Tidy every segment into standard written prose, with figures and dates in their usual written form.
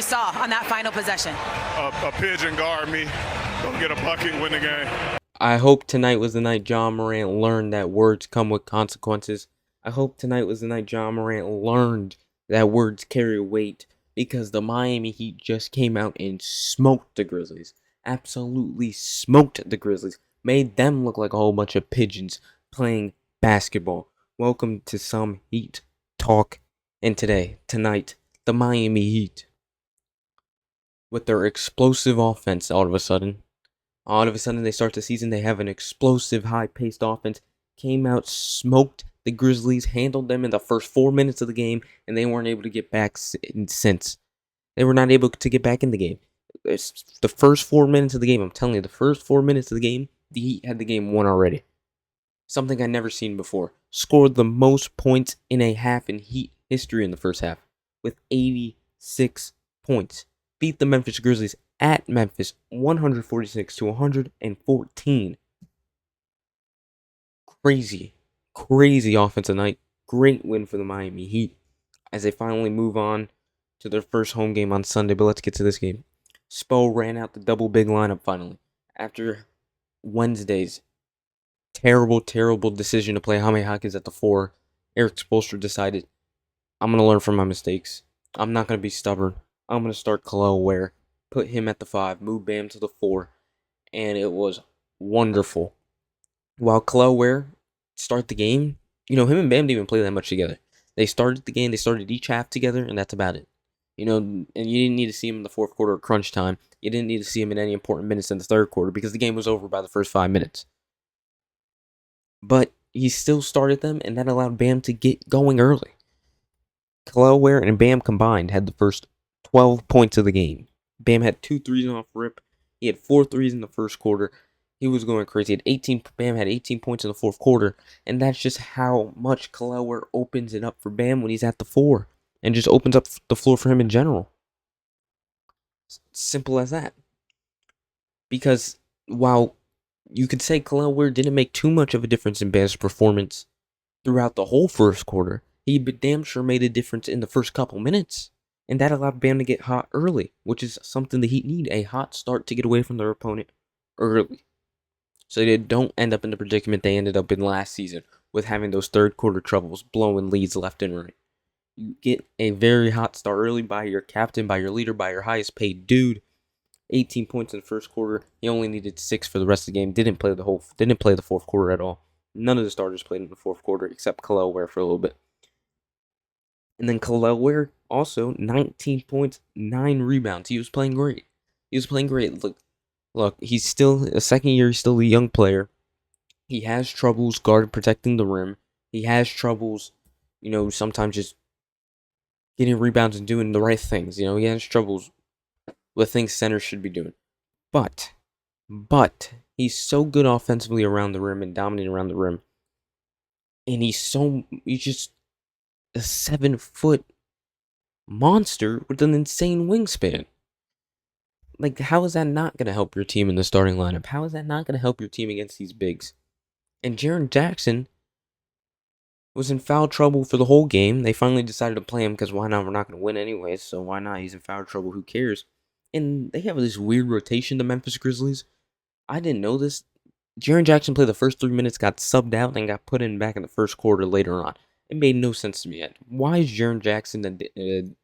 you saw on that final possession? A pigeon guard me, go get a bucket, win the game. I hope tonight was the night John Morant learned that words come with consequences. I hope tonight was the night John Morant learned that words carry weight, because the Miami Heat just came out and smoked the Grizzlies. Absolutely smoked the Grizzlies. Made them look like a whole bunch of pigeons playing basketball. Welcome to some Heat talk. And tonight, the Miami Heat, with their explosive offense all of a sudden they start the season, they have an explosive, high-paced offense, came out, smoked the Grizzlies, handled them in the first 4 minutes of the game, and they weren't able to get back since. They were not able to get back in the game. The first 4 minutes of the game, I'm telling you, the first 4 minutes of the game, the Heat had the game won already. Something I'd never seen before. Scored the most points in a half in Heat history in the first half, with 86 points. Beat the Memphis Grizzlies at Memphis 146-114. Crazy offensive night. Great win for the Miami Heat as they finally move on to their first home game on Sunday. But let's get to this game. Spo ran out the double big lineup finally after Wednesday's terrible decision to play Jaime Hawkins at the 4. Eric Spoelstra decided, I'm going to learn from my mistakes. I'm not going to be stubborn. I'm going to start Ware, put him at the 5, move Bam to the 4, and it was wonderful. While Ware started the game, him and Bam didn't even play that much together. They started the game, they started each half together, and that's about it. And you didn't need to see him in the fourth quarter at crunch time. You didn't need to see him in any important minutes in the third quarter because the game was over by the first 5 minutes. But he still started them, and that allowed Bam to get going early. Ware and Bam combined had the first 12 points of the game. Bam had 2 threes off rip. He had 4 threes in the first quarter. He was going crazy. Bam had 18 points in the fourth quarter, and that's just how much Ware opens it up for Bam when he's at the 4, and just opens up the floor for him in general. Simple as that. Because while you could say Ware didn't make too much of a difference in Bam's performance throughout the whole first quarter, he damn sure made a difference in the first couple minutes. And that allowed Bam to get hot early, which is something the Heat need, a hot start to get away from their opponent early. So they don't end up in the predicament they ended up in last season with having those third quarter troubles, blowing leads left and right. You get a very hot start early by your captain, by your leader, by your highest paid dude. 18 points in the first quarter. He only needed 6 for the rest of the game. Didn't play the fourth quarter at all. None of the starters played in the fourth quarter except Ware for a little bit. And then Ware also 19 points, 9 rebounds. He was playing great. Look, he's still a second year. He's still a young player. He has troubles protecting the rim. He has troubles, sometimes just getting rebounds and doing the right things. He has troubles with things centers should be doing. But he's so good offensively around the rim and dominating around the rim. And he's just a 7-foot monster with an insane wingspan. Like, how is that not going to help your team in the starting lineup? How is that not going to help your team against these bigs? And Jaren Jackson was in foul trouble for the whole game. They finally decided to play him because why not? We're not going to win anyway, so why not? He's in foul trouble. Who cares? And they have this weird rotation, the Memphis Grizzlies. I didn't know this. Jaren Jackson played the first 3 minutes, got subbed out, and got put in back in the first quarter later on. It made no sense to me yet. Why is Jaren Jackson an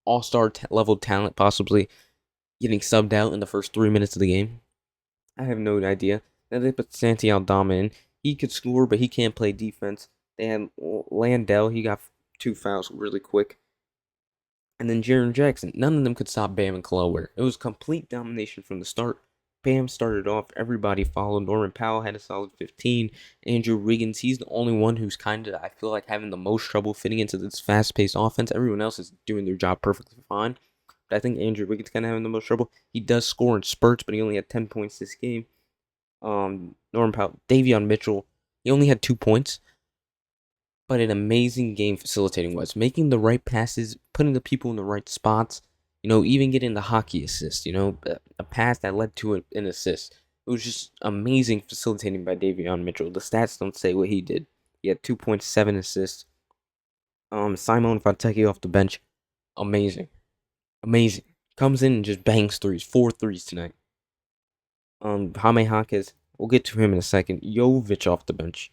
all-star level talent possibly getting subbed out in the first 3 minutes of the game? I have no idea. Then they put Santi Aldama in. He could score, but he can't play defense. They had Landell. He got 2 fouls really quick. And then Jaren Jackson. None of them could stop Bam and Ware. It was complete domination from the start. Bam started off. Everybody followed. Norman Powell had a solid 15. Andrew Wiggins, he's the only one who's kind of, I feel like, having the most trouble fitting into this fast-paced offense. Everyone else is doing their job perfectly fine. But I think Andrew Wiggins kind of having the most trouble. He does score in spurts, but he only had 10 points this game. Norman Powell, Davion Mitchell, he only had 2 points. But an amazing game facilitating-wise. Making the right passes, putting the people in the right spots. Even getting the hockey assist. A pass that led to an assist. It was just amazing facilitating by Davion Mitchell. The stats don't say what he did. He had 2.7 assists. Simon Fontecchio off the bench. Amazing. Comes in and just bangs threes. 4 threes tonight. Jaime Jaquez, we'll get to him in a second. Jovic off the bench.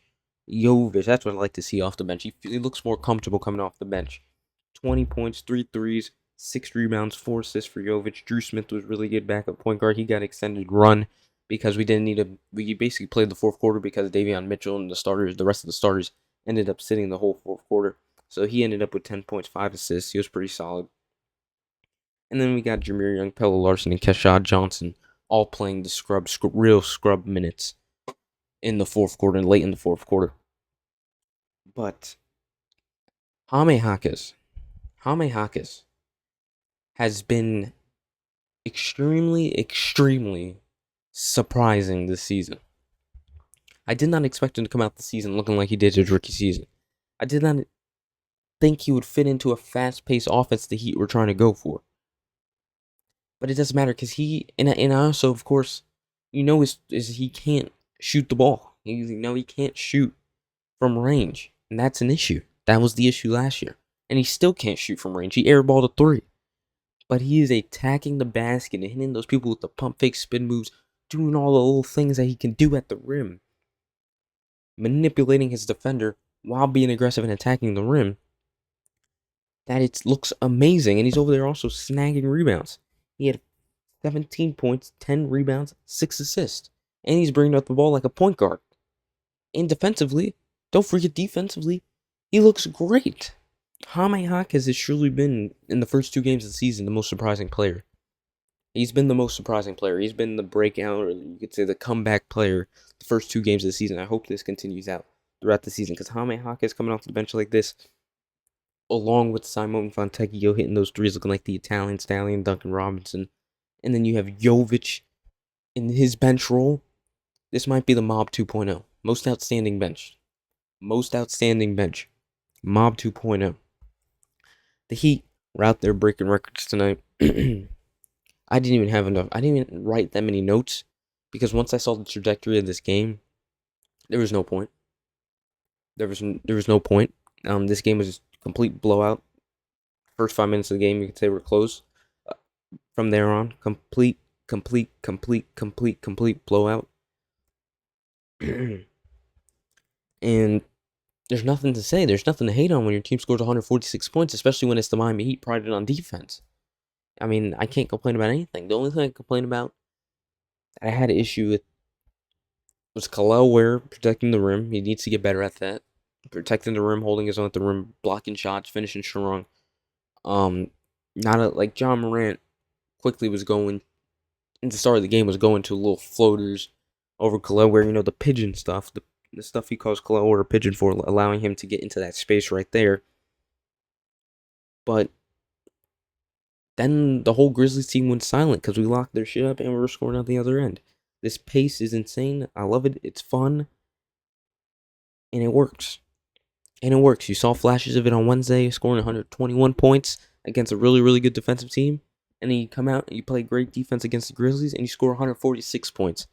Jovic, that's what I like to see off the bench. He looks more comfortable coming off the bench. 20 points, 3 threes, 6 rebounds, 4 assists for Jovic. Drew Smith was really good backup point guard. He got extended run because we didn't need a. We basically played the fourth quarter because Davion Mitchell and the rest of the starters, ended up sitting the whole fourth quarter. So he ended up with 10 points, 5 assists. He was pretty solid. And then we got Jameer Young, Pella Larson, and Keshad Johnson all playing the real scrub minutes in the fourth quarter and late in the fourth quarter. But Jaime Jaquez has been extremely surprising this season. I did not expect him to come out the season looking like he did his rookie season. I did not think he would fit into a fast-paced offense the Heat were trying to go for. But it doesn't matter because and also, of course, is he can't shoot the ball. He can't shoot from range, and that's an issue. That was the issue last year, and he still can't shoot from range. He airballed a 3, but he is attacking the basket and hitting those people with the pump fake spin moves, doing all the little things that he can do at the rim, manipulating his defender while being aggressive and attacking the rim. That it looks amazing, and he's over there also snagging rebounds. He had 17 points, 10 rebounds, 6 assists, and he's bringing up the ball like a point guard. And defensively, don't forget defensively, he looks great. Jaime Jaquez has surely been, in the first 2 games of the season, the most surprising player. He's been the most surprising player. He's been the breakout, or you could say the comeback player, the first 2 games of the season. I hope this continues out throughout the season, because Jaime Jaquez coming off the bench like this, along with Simone Fontecchio hitting those threes looking like the Italian stallion, Duncan Robinson, and then you have Jovic in his bench role. This might be the Mob 2.0. Most outstanding bench. Mob 2.0. The Heat were out there breaking records tonight. I didn't even write that many notes because once I saw the trajectory of this game, there was no point. There was no point. This game was a complete blowout. First 5 minutes of the game, you could say were close. From there on, complete blowout. And there's nothing to say. There's nothing to hate on when your team scores 146 points, especially when it's the Miami Heat prided on defense. I mean, I can't complain about anything. The only thing I complain about that I had an issue with was Khalil Ware protecting the rim. He needs to get better at that. Protecting the rim, holding his own at the rim, blocking shots, finishing strong. Like John Morant quickly was going, at the start of the game, was going to little floaters over Khalil Ware, the pigeon stuff, the stuff he calls Khalil Ware a pigeon for, allowing him to get into that space right there. But then the whole Grizzlies team went silent because we locked their shit up and we were scoring out the other end. This pace is insane. I love it. It's fun. And it works. You saw flashes of it on Wednesday, scoring 121 points against a really, really good defensive team. And then you come out and you play great defense against the Grizzlies and you score 146 points.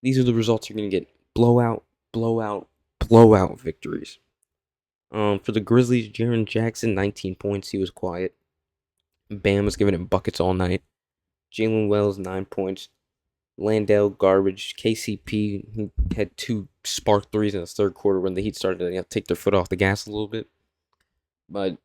These are the results you're going to get. Blowout victories. For the Grizzlies, Jaren Jackson, 19 points. He was quiet. Bam was giving him buckets all night. Jalen Wells, 9 points. Landale, garbage. KCP had 2 spark threes in the third quarter when the Heat started to take their foot off the gas a little bit. But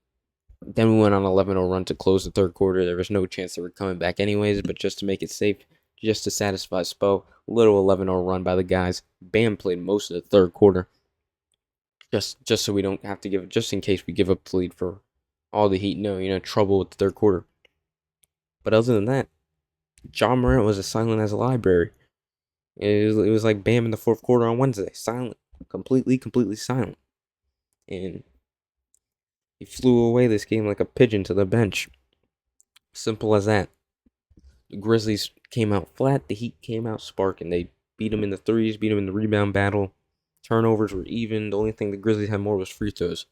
then we went on an 11-0 run to close the third quarter. There was no chance they were coming back anyways, but just to make it safe, just to satisfy Spo, little 11-0 run by the guys. Bam played most of the third quarter. Just so we don't have to just in case we give up the lead for all the Heat trouble with the third quarter. But other than that, John Morant was as silent as a library. It was like Bam in the fourth quarter on Wednesday. Silent. Completely silent. And he flew away this game like a pigeon to the bench. Simple as that. The Grizzlies came out flat. The Heat came out sparking. They beat them in the threes, beat them in the rebound battle. Turnovers were even. The only thing the Grizzlies had more was free throws.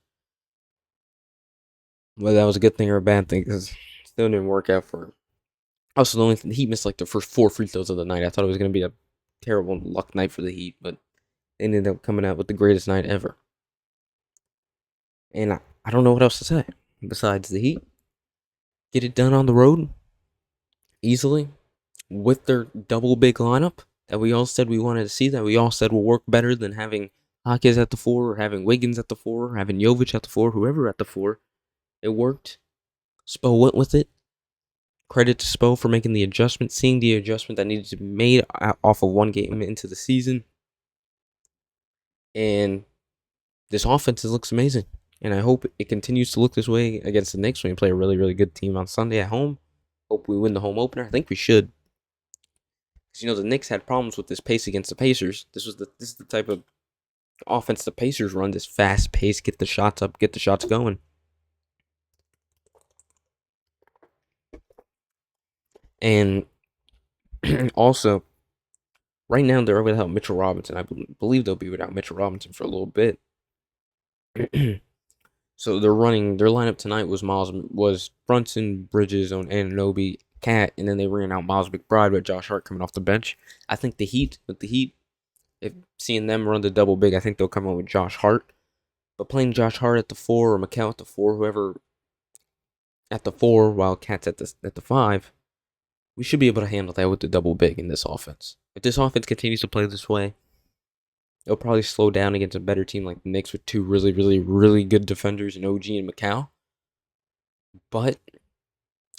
Whether that was a good thing or a bad thing, because it still didn't work out for him. Also, the Heat missed like the first 4 free throws of the night. I thought it was going to be a terrible luck night for the Heat, but they ended up coming out with the greatest night ever. And I don't know what else to say besides the Heat. Get it done on the road. easily with their double big lineup that we all said we wanted to see, that we all said will work better than having Hawkins at the 4 or having Wiggins at the 4 or having Jovic at the 4, whoever at the 4. It worked. Spo went with it. Credit to Spo for making the adjustment, seeing the adjustment that needed to be made off of one game into the season. And this offense looks amazing. And I hope it continues to look this way against the Knicks when we play a really, really good team on Sunday at home. Hope we win the home opener. I think we should. Because, the Knicks had problems with this pace against the Pacers. This is the type of offense the Pacers run, this fast pace, get the shots up, get the shots going. And also, right now they're without Mitchell Robinson. I believe they'll be without Mitchell Robinson for a little bit. So their lineup tonight was Brunson, Bridges, on Anunoby, Cat, and then they ran out Miles McBride with Josh Hart coming off the bench. I think the Heat, if seeing them run the double big, I think they'll come out with Josh Hart. But playing Josh Hart at the 4 or Mikal at the 4, whoever at the 4 while Cat's at the 5, we should be able to handle that with the double big in this offense. If this offense continues to play this way, it'll probably slow down against a better team like the Knicks with two really, really, really good defenders in OG and Mikal. But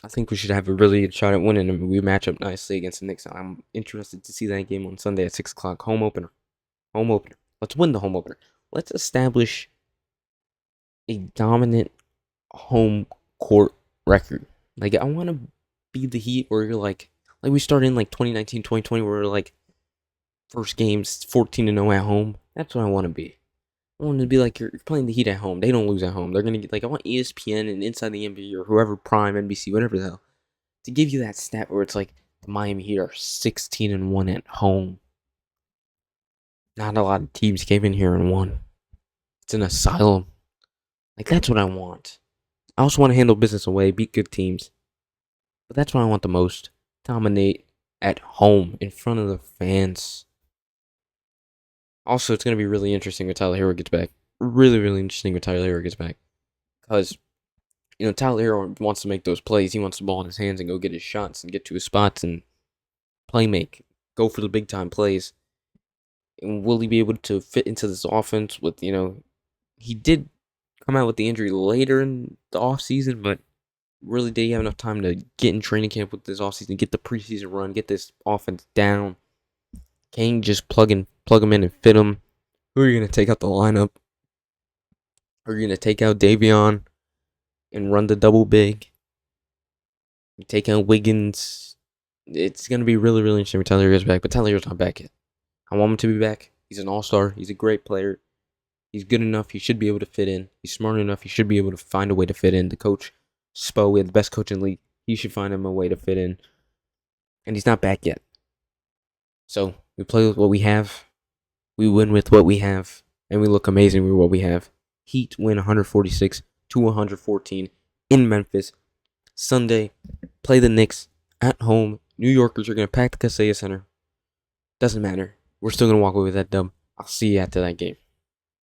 I think we should have a really good shot at winning, and we match up nicely against the Knicks. I'm interested to see that game on Sunday at 6 o'clock. Home opener. Let's win the home opener. Let's establish a dominant home court record. Like, I want to be the Heat where you're like we started in 2019, 2020, where we're like first games 14-0 at home. That's what I want to be. I want to be like you're playing the Heat at home. They don't lose at home. They're gonna get I want ESPN and Inside the NBA or whoever, Prime, NBC, whatever the hell, to give you that stat where it's like the Miami Heat are 16-1 at home. Not a lot of teams came in here and won. It's an asylum. That's what I want. I also want to handle business away, beat good teams. But that's what I want the most. Dominate at home in front of the fans. Also, it's going to be really interesting when Tyler Hero gets back. Really, really interesting when Tyler Hero gets back. Because, Tyler Hero wants to make those plays. He wants the ball in his hands and go get his shots and get to his spots and play make. Go for the big time plays. And will he be able to fit into this offense with, he did come out with the injury later in the offseason, but really did he have enough time to get in training camp with this offseason, get the preseason run, get this offense down? Can you just plug him in and fit him? Who are you going to take out the lineup? Are you going to take out Davion and run the double big? You take out Wiggins. It's going to be really, really interesting when Tyler Hero's back, but Tyler Hero's not back yet. I want him to be back. He's an all-star. He's a great player. He's good enough. He should be able to fit in. He's smart enough. He should be able to find a way to fit in. The coach, Spo, we had the best coach in the league. He should find him a way to fit in. And he's not back yet. So, we play with what we have. We win with what we have. And we look amazing with what we have. Heat win 146-114 in Memphis. Sunday, play the Knicks at home. New Yorkers are going to pack the Kaseya Center. Doesn't matter. We're still going to walk away with that dub. I'll see you after that game.